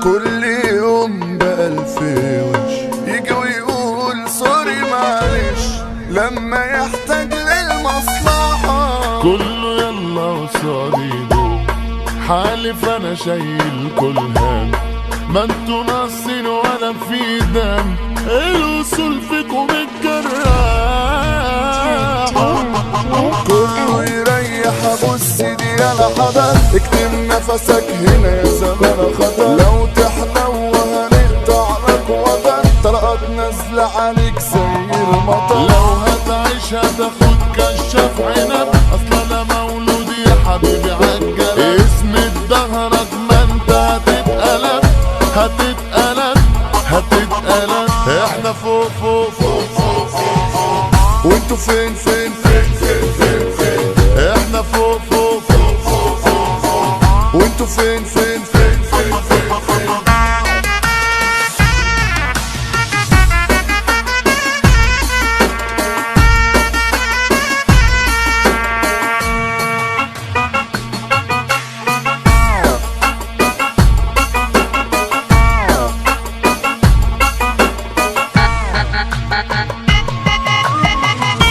كل يوم بألف وش يجي ويقول سوري معلش لما يحتاج للمصلحة كله يلا وصديقه حالف انا شايل كل هم، ما انتوا ناقصين ولا في دم، الوصول فيكم الجراح. كله يريح ابص دي على حدا، اكتم نفسك هنا يا زمان خطر، لو تحلو وهنقطع لك وطن، طلقات نازلة عليك زي المطر، لو هتعيش هتاخد كشاف عنب، اصل انا مولود يا حبيبي عالجلب، اسند ظهرك ما انت هتتقلب هتتقلب هتتقلب، احنا فوق فوق فوق فوق فوق فوق، وانتوا فين فين فين فين فين فين، احنا فوق فوق فوق فوق فوق فوق، وانتوا فين فين فين فين فين فين.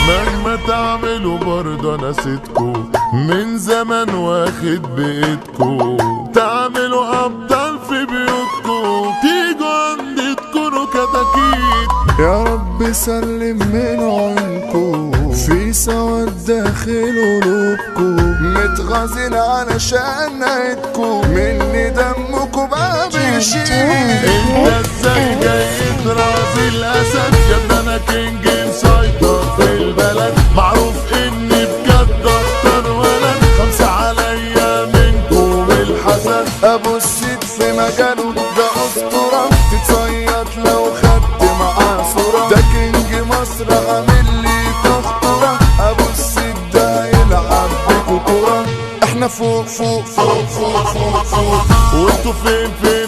مهما تعملوا برضه انا سيدكو، من زمان واخد بايدكو، تعملوا ابطال في بيوتكو، تيجوا عندي تكونوا كتاكيت، يا رب سلم من عينكو في سواد داخل قلوبكو، متغازين علشان نعيدكو مني دمكو بقى بيشيل. انت ازاي جاي ترازي الاسد يا ابني، انا كينج مسيطر في البلد، معروف اني بجد اكتر ولد، 5 عليا منكم الحسد، ابو السيد في مجاله ده اسطوره، تتصيط لو خدت معاه صوره، ده كينج مصر عامل لي خطوره، ابو السيد ده هيلعب بيكو كوره، احنا فوق فوق فوق فوق فوق فوق، وانتوا فين فين